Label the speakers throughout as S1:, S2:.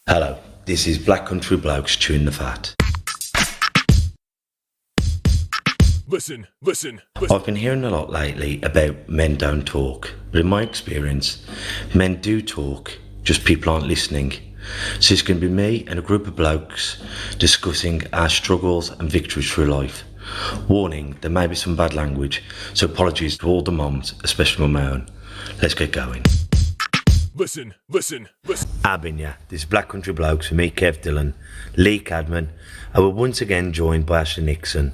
S1: Hello, this is Black Country Blokes chewing the fat.
S2: Listen.
S1: I've been hearing a lot lately about men don't talk, but in my experience, men do talk, just people aren't listening. So it's going to be me and a group of blokes discussing our struggles and victories through life. Warning, there may be some bad language, so apologies to all the moms, especially my own. Let's get going.
S2: Listen.
S1: Abinya, this is Black Country Blokes with me, Kev Dillon, Lee Cadman, and we're once again joined by Ashley Nixon.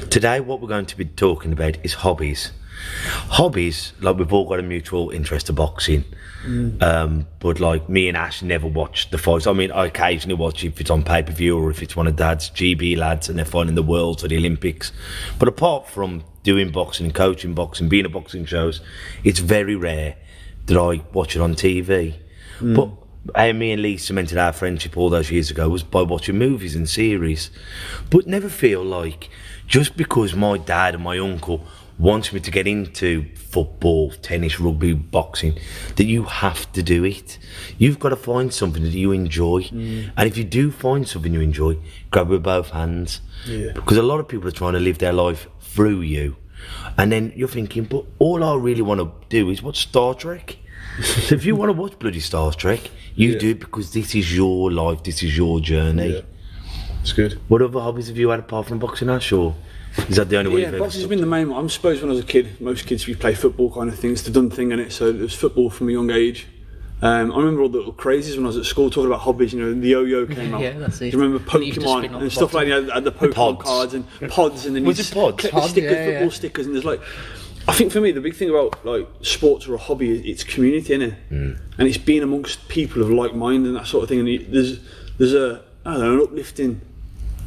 S1: Today what we're going to be talking about is hobbies. Hobbies, like we've all got a mutual interest of boxing, but like me and Ash never watch the fights. I mean, I occasionally watch if it's on pay-per-view or if it's one of Dad's GB lads and they're fighting the Worlds or the Olympics. But apart from doing boxing, coaching boxing, being at boxing shows, it's very rare that I watch it on TV. But how me and Lee cemented our friendship all those years ago was by watching movies and series. But never feel like just because my dad and my uncle wants me to get into football, tennis, rugby, boxing, that you have to do it. You've got to find something that you enjoy. And if you do find something you enjoy, grab it with both hands. Yeah. Because a lot of people are trying to live their life through you. And then you're thinking, but all I really want to do is watch Star Trek. So if you want to watch bloody Star Trek, you do it because this is your life, this is your journey.
S3: Yeah. It's good.
S1: What other hobbies have you had apart from boxing, Ash, or is that the only one you've ever
S3: boxing's been the main one. I suppose when I was a kid, most kids we play football kind of thing. It's the done thing, innit? So it was football from a young age. I remember all the little crazies when I was at school talking about hobbies. You know, the yo-yo came out.
S4: Yeah, that's it.
S3: Do you remember Pokemon and stuff like that? And the Pokemon cards and pods, and then
S1: Was
S3: you
S1: it pods?
S3: click the stickers, football stickers, and there's like. I think for me the big thing about like sports or a hobby is it's community, innit? And it's being amongst people of like mind and that sort of thing. And there's a an uplifting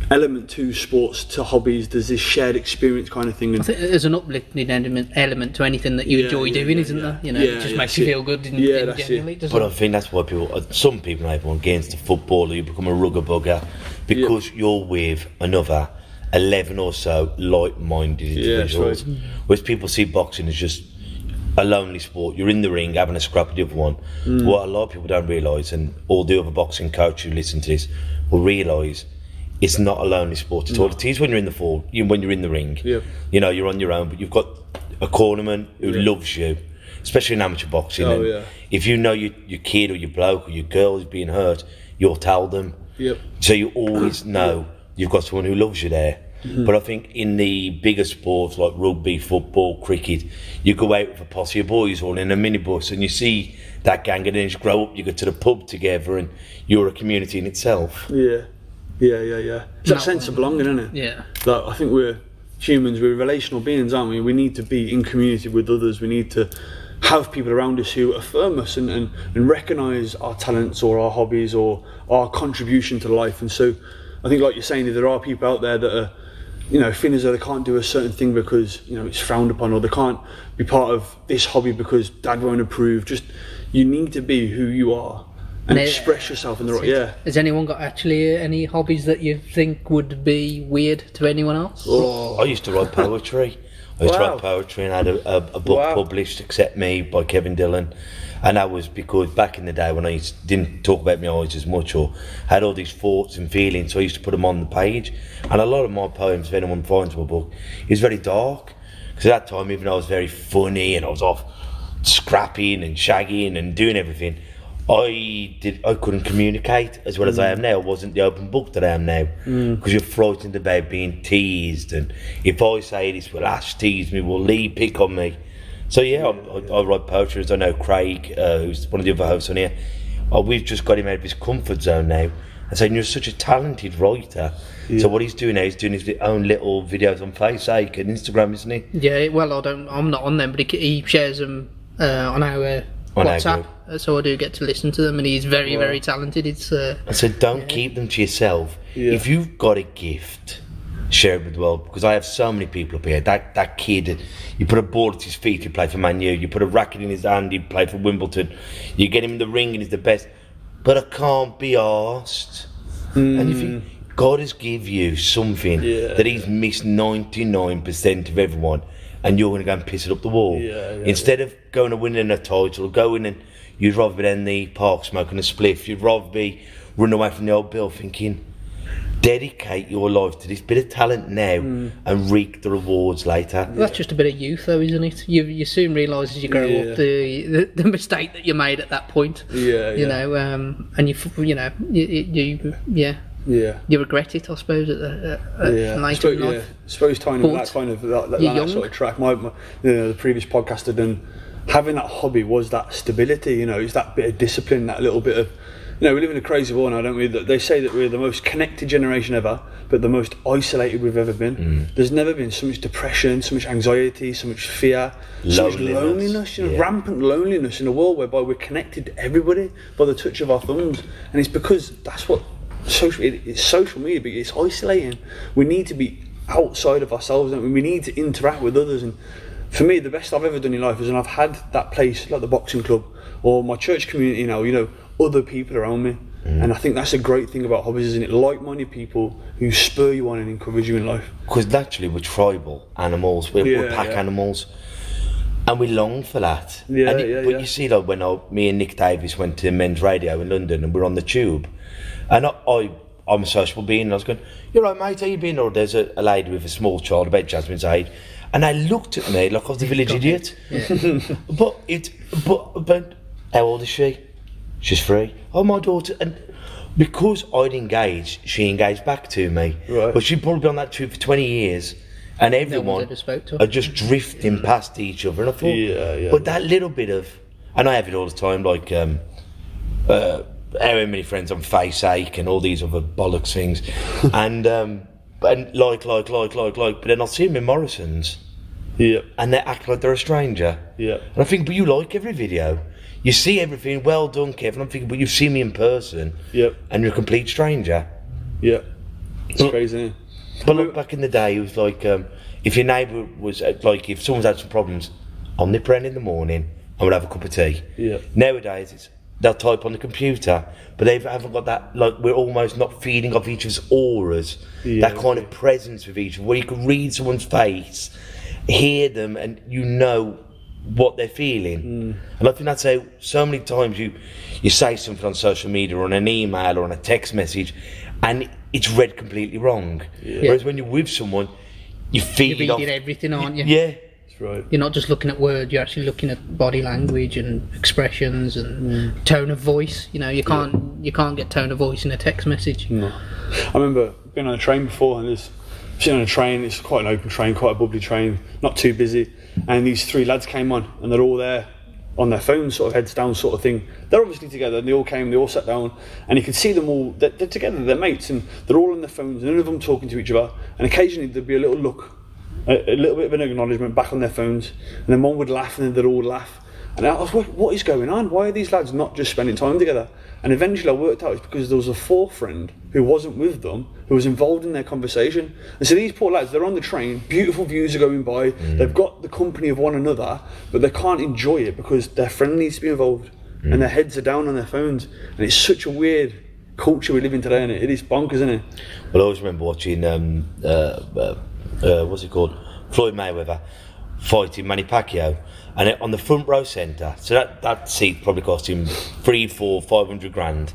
S3: element to sports, to hobbies. There's this shared experience kind of thing. And
S4: I think there's an uplifting element to anything that you enjoy doing, isn't there? You know, it just makes you feel good generally.
S1: But I think that's why some people may want to get into football or you become a rugger bugger because you're with another 11 or so like-minded individuals.
S3: Right.
S1: Whereas people see boxing as just a lonely sport. You're in the ring having a scrap with the other one. What a lot of people don't realise, and all the other boxing coaches who listen to this will realise, it's not a lonely sport at all. It is when you're in when you're in the ring.
S3: Yeah.
S1: You know, you're on your own, but you've got a cornerman who loves you, especially in amateur boxing.
S3: Oh,
S1: and
S3: yeah.
S1: if you know your kid or your bloke or your girl is being hurt, you'll tell them.
S3: Yep.
S1: So you always know you've got someone who loves you there. But I think in the bigger sports like rugby, football, cricket, you go out with a posse of boys all in a minibus and you see that gang, and then as you grow up you go to the pub together and you're a community in itself.
S3: Yeah. It's that sense of belonging, isn't it?
S4: Yeah.
S3: That I think we're humans, we're relational beings, aren't we? We need to be in community with others. We need to have people around us who affirm us and recognise our talents or our hobbies or our contribution to life. And so I think, like you're saying, if there are people out there that are, you know, feeling as though they can't do a certain thing because, you know, it's frowned upon, or they can't be part of this hobby because dad won't approve, just you need to be who you are and express yourself in the right. Yeah.
S4: Has anyone got actually any hobbies that you think would be weird to anyone else?
S1: I used to write poetry. I write poetry and had a book published, Except Me, by Kevin Dillon. And that was because back in the day when I didn't talk about my eyes as much or had all these thoughts and feelings, so I used to put them on the page. And a lot of my poems, if anyone finds my book, is very dark. Because at that time, even though I was very funny and I was off scrapping and shagging and doing everything, I couldn't communicate as well as I am now. I wasn't the open book that I am now. Because you're frightened about being teased. And if I say this, well, Ash tease me, will Lee pick on me? So I write poetry, as I know Craig, who's one of the other hosts on here. We've just got him out of his comfort zone now and saying, you're such a talented writer. So what he's doing now, he's doing his own little videos on Facebook and Instagram, isn't he?
S4: Yeah, well, I'm not on them, but he shares them on our WhatsApp, so I do get to listen to them, and he's very, very talented.
S1: I said, don't keep them to yourself. If you've got a gift, share it with the world, because I have so many people up here. That kid, you put a ball at his feet, he played for Man U. You put a racket in his hand, he played for Wimbledon. You get him in the ring and he's the best. But I can't be arsed. And you think, God has give you something that he's missed 99% of everyone, and you're going to go and piss it up the wall. Instead of going and winning a title, going and you'd rather be in the park smoking a spliff, you'd rather be run away from the old bill thinking, dedicate your life to this bit of talent now and reap the rewards later.
S4: Well, that's just a bit of youth, though, isn't it? You soon realise as you grow up the mistake that you made at that point. You know, and you regret it, I suppose, at later in life.
S3: I suppose tying in that kind of that sort of track. The previous podcast had done. Having that hobby was that stability. You know, it's that bit of discipline, that little bit of. You know, we live in a crazy world now, don't we? They say that we're the most connected generation ever, but the most isolated we've ever been. There's never been so much depression, so much anxiety, so much fear, so much loneliness, rampant loneliness in a world whereby we're connected to everybody by the touch of our thumbs. And it's because that's what it's social media, but it's isolating. We need to be outside of ourselves, don't we? We need to interact with others. And for me, the best I've ever done in life is when I've had that place, like the boxing club, or my church community now, you know, other people around me. And I think that's a great thing about hobbies, isn't it? Like-minded people who spur you on and encourage you in life.
S1: Because naturally we're tribal animals, we're pack animals, and we long for that. But you see, like when me and Nick Davis went to Men's Radio in London and we're on the tube, and I'm a sociable being, and I was going, "You're right, mate, how you been?" Or there's a lady with a small child about Jasmine's age, and they looked at me like I was the village idiot. But how old is she? She's 3. Oh, my daughter. And because I'd engaged, she engaged back to me. Right. But she'd probably been on that tube for 20 years, and everyone are just drifting past each other. And I thought, but that little bit of, and I have it all the time, like how many friends on Faceache and all these other bollocks things, and like, but then I'll see them in Morrison's, and they act like they're a stranger. And I think, but you like every video. You see everything, well done, Kev. And I'm thinking, but you've seen me in person, and you're a complete stranger.
S3: It's crazy, isn't it?
S1: But look, back in the day, it was like, if your neighbour was, like, if someone's had some problems, I'll nip round in the morning and we'll have a cup of tea. Nowadays, they'll type on the computer, but they haven't got that, like, we're almost not feeding off each other's auras, that kind of presence with each other, where you can read someone's face, hear them, and you know what they're feeling. And I think that's how so many times you say something on social media or on an email or on a text message and it's read completely wrong. Whereas when you're with someone, you feed
S4: you're reading everything, aren't you?
S3: That's right.
S4: You're not just looking at words, you're actually looking at body language and expressions and tone of voice. You know, you can't get tone of voice in a text message.
S3: No. I remember being on a train before, and sitting on a train, it's quite an open train, quite a bubbly train, not too busy, and these 3 lads came on, and they're all there on their phones, sort of heads down sort of thing. They're obviously together, and they all sat down, and you could see them all, they're together, they're mates, and they're all on their phones, none of them talking to each other, and occasionally there'd be a little look, a little bit of an acknowledgement back on their phones, and then one would laugh, and then they'd all laugh. And I was like, what is going on? Why are these lads not just spending time together? And eventually I worked out it's because there was a 4th friend who wasn't with them, who was involved in their conversation. And so these poor lads, they're on the train, beautiful views are going by, they've got the company of one another, but they can't enjoy it because their friend needs to be involved. And their heads are down on their phones. And it's such a weird culture we live in today, and it is bonkers, isn't it?
S1: Well, I always remember watching, what's it called? Floyd Mayweather fighting Manny Pacquiao. And on the front row centre, so that seat probably cost him 300, 400, 500 grand.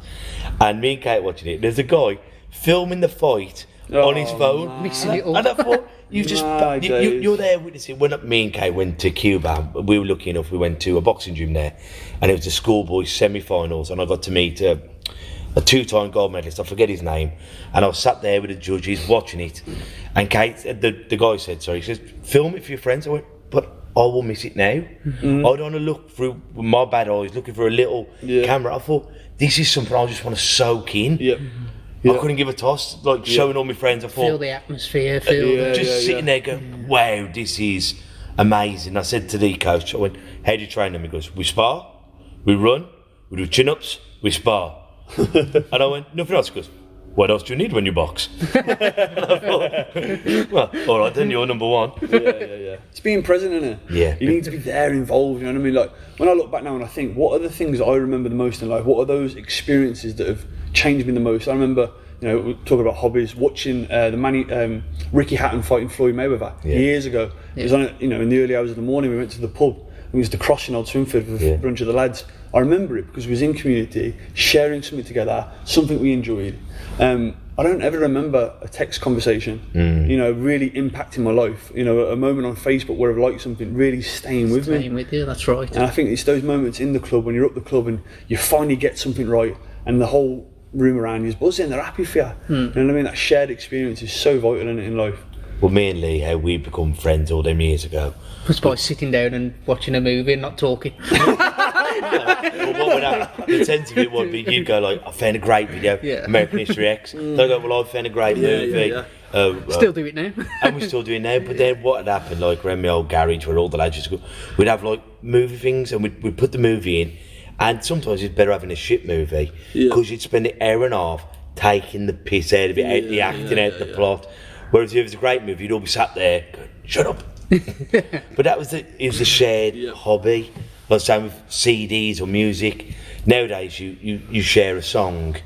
S1: And me and Kate watching it, there's a guy filming the fight on his phone.
S4: Mixing it up.
S1: And I thought, you're there witnessing. When me and Kate went to Cuba, we were lucky enough, we went to a boxing gym there, and it was the schoolboys semi-finals, and I got to meet a 2-time gold medalist, I forget his name, and I was sat there with the judges watching it, and Kate, the guy said, he says, film it for your friends. I went, but I will miss it now. I don't want to look through my bad eyes, looking for a little camera. I thought, this is something I just want to soak in. I couldn't give a toss, like showing all my friends. I thought,
S4: feel the atmosphere,
S1: sitting there going, wow, this is amazing. I said to the coach, I went, how do you train them? He goes, we spar, we run, we do chin-ups, we spar. And I went, nothing else. He goes, what else do you need when you box? And I thought, well, all right, then you're number one.
S3: It's being present, isn't it?
S1: Yeah.
S3: You need to be there, involved, you know what I mean? Like, when I look back now and I think, what are the things that I remember the most in life? What are those experiences that have changed me the most? I remember, you know, we're talking about hobbies, watching Ricky Hatton fighting Floyd Mayweather years ago. It was on, you know, in the early hours of the morning, we went to the pub, we used to cross in Old Swinford with a bunch of the lads. I remember it because we was in community, sharing something together, something we enjoyed. I don't ever remember a text conversation, you know, really impacting my life. You know, a moment on Facebook where I've liked something really staying with me.
S4: Staying with you, that's right.
S3: And I think it's those moments in the club when you're up the club and you finally get something right, and the whole room around you is buzzing, they're happy for you. You know what I mean? That shared experience is so vital in life.
S1: Well, me and Lee, how we become friends all them years ago.
S4: Just by sitting down and watching a movie and not talking.
S1: Well, what would happen? The sense of it would be, you'd go like, I found a great video, American History X. They'll go, well, I found a great movie.
S4: Still do it now.
S1: And we're still doing now, but then what had happened, like around my old garage where all the lads used to go, we'd have like movie things and we'd put the movie in, and sometimes it's better having a shit movie because you'd spend an hour and a half taking the piss out of it, out the acting, out the plot. Whereas if it was a great movie, you'd all be sat there going, shut up. But it was a shared hobby, like same with CDs or music. Nowadays you share a song,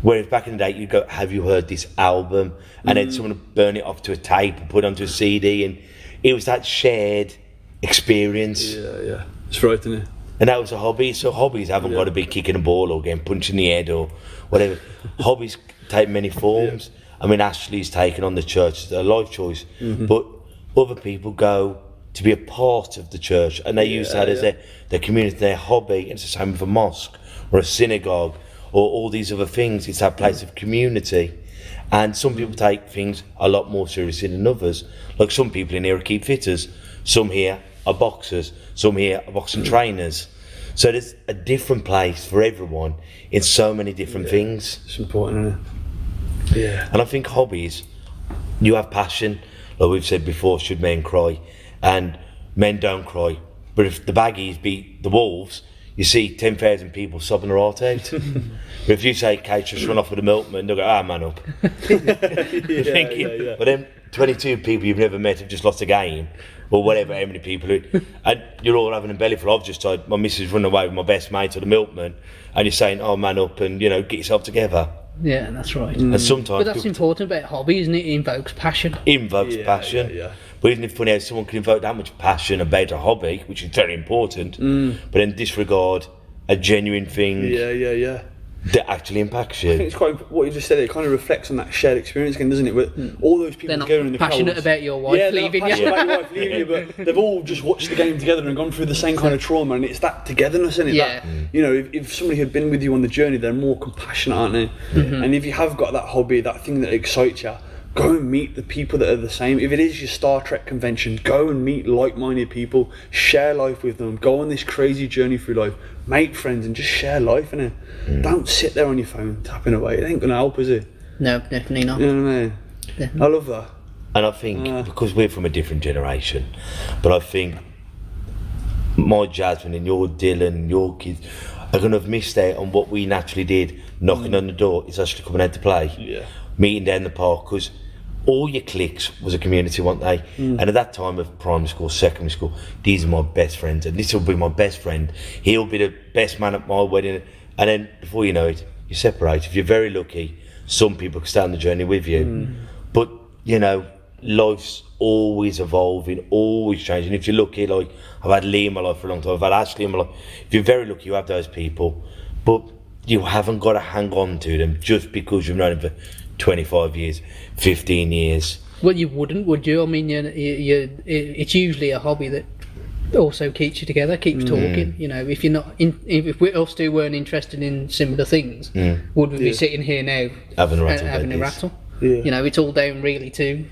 S1: whereas back in the day you'd go, have you heard this album? And then someone would burn it off to a tape and put it onto a CD, and it was that shared experience.
S3: Yeah, it's right, isn't it?
S1: And that was a hobby. So hobbies haven't got to be kicking a ball or getting punched in the head or whatever. Hobbies take many forms. I mean, Ashley's taken on the church as a life choice, but other people go to be a part of the church, and they use that as their community, their hobby. It's the same with a mosque or a synagogue or all these other things. It's that place of community. And some people take things a lot more seriously than others. Like some people in here are keep fitters, some here are boxers, some here are boxing trainers. So there's a different place for everyone in so many different things.
S3: It's important, isn't it? Yeah.
S1: And I think hobbies, you have passion, like we've said before, should men cry? And men don't cry. But if the Baggies beat the Wolves, you see 10,000 people sobbing their heart out. But if you say, Kate, just run off with the milkman, they'll go, man up. But then 22 people you've never met have just lost a game, or whatever, how many people, and you're all having a bellyful. I've just told my missus run away with my best mate or the milkman, and you're saying, man up, and, you know, get yourself together.
S4: Yeah, that's right.
S1: And sometimes...
S4: But that's important about hobby, isn't it? It invokes passion.
S1: Invokes passion.
S3: Yeah.
S1: But isn't it funny how someone can invoke that much passion about a hobby, which is very important, but then disregard a genuine thing that actually impacts you?
S3: I think it's quite what you just said. It kind of reflects on that shared experience again, doesn't it? With all those people
S4: They're not
S3: together in the
S4: passionate
S3: crowds.
S4: about your wife leaving you.
S3: About your wife leaving you, but they've all just watched the game together and gone through the same kind of trauma, and it's that togetherness, isn't it?
S4: Yeah.
S3: That, you know, if somebody had been with you on the journey, they're more compassionate, aren't they? And if you have got that hobby, that thing that excites you, go and meet the people that are the same. If it is your Star Trek convention, go and meet like-minded people, share life with them, go on this crazy journey through life, make friends and just share life, innit? Don't sit there on your phone tapping away. It ain't gonna help, is it?
S4: No, definitely not.
S3: You know what I mean?
S4: Definitely.
S3: I love that.
S1: And I think, because we're from a different generation, but I think my Jasmine and your Dylan and your kids are going to have missed out on what we naturally did, knocking on the door. It's actually coming out to play.
S3: Yeah.
S1: Meeting down the park, because all your cliques was a community, weren't they? And at that time of primary school, secondary school, these are my best friends, and this will be my best friend. He'll be the best man at my wedding. And then before you know it, you separate. If you're very lucky, some people can stay on the journey with you. But, you know, life's always evolving, always changing. If you're lucky, like I've had Lee in my life for a long time, I've had Ashley in my life. If you're very lucky, you have those people, but you haven't got to hang on to them just because you've known them for 25 years, 15 years.
S4: Well, you wouldn't, would you? I mean, it's usually a hobby that also keeps you together, keeps talking. You know, if you're not, if we us two weren't interested in similar things, would we be sitting here now
S1: Having a rattle?
S4: having a rattle?
S3: Yeah.
S4: You know, it's all down really to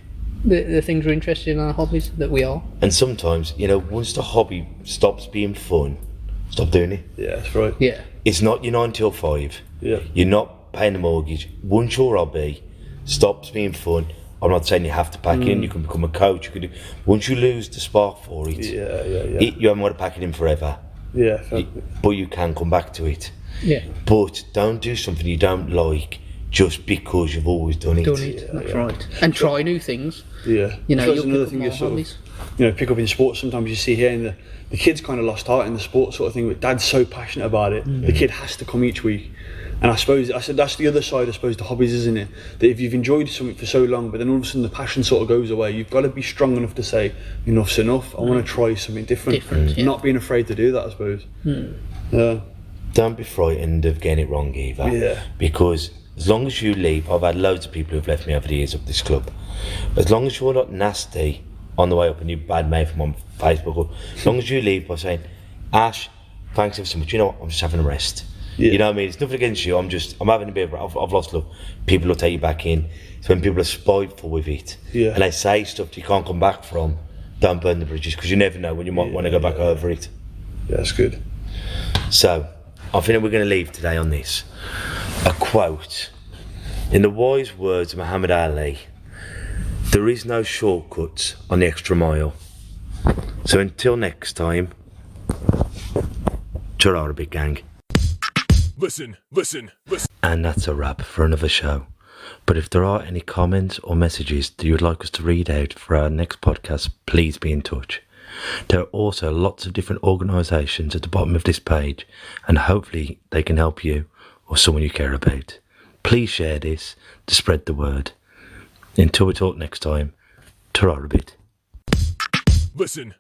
S4: the things we're interested in, our hobbies that we are.
S1: And sometimes, you know, once the hobby stops being fun, stop doing it.
S3: Yeah, that's right.
S4: Yeah.
S1: It's not your 9 till 5.
S3: Yeah.
S1: You're not paying the mortgage. Once your hobby stops being fun, I'm not saying you have to pack it in, you can become a coach, you could do, once you lose the spark for it, you haven't got to pack it in forever.
S3: Yeah.
S1: But you can come back to it.
S4: Yeah.
S1: But don't do something you don't like just because you've always done it.
S4: That's right. And try new things.
S3: Yeah.
S4: You know,
S3: So that's
S4: you'll
S3: another
S4: pick up
S3: thing
S4: more
S3: you sort
S4: hobbies.
S3: of, you know, pick up in sports. Sometimes you see here, and the kid's kind of lost heart in the sports sort of thing, but dad's so passionate about it. The kid has to come each week, And I suppose I said that's the other side, I suppose, to hobbies, isn't it? That if you've enjoyed something for so long, but then all of a sudden the passion sort of goes away, you've got to be strong enough to say enough's enough. I want to try something different.
S4: Yeah.
S3: Not being afraid to do that, I suppose. Yeah.
S1: Don't be frightened of getting it wrong either.
S3: Yeah.
S1: Because as long as you leave, I've had loads of people who've left me over the years of this club. As long as you're not nasty on the way up and you badmouth them on Facebook, or as long as you leave by saying, Ash, thanks ever so much. You know what? I'm just having a rest.
S3: Yeah.
S1: You know what I mean? It's nothing against you. I'm having a bit of. I've lost love. People will take you back in. It's when people are spiteful with it,
S3: Yeah.
S1: and they say stuff that you can't come back from. Don't burn the bridges, because you never know when you might want to go back over it.
S3: Yeah, that's good.
S1: So, I think we're going to leave today on this. A quote. In the wise words of Muhammad Ali, there is no shortcuts on the extra mile. So until next time, ta-ra, big gang.
S2: Listen.
S1: And that's a wrap for another show. But if there are any comments or messages that you would like us to read out for our next podcast, please be in touch. There are also lots of different organisations at the bottom of this page, and hopefully they can help you or someone you care about. Please share this to spread the word. Until we talk next time, ta-ra a bit.
S2: Listen.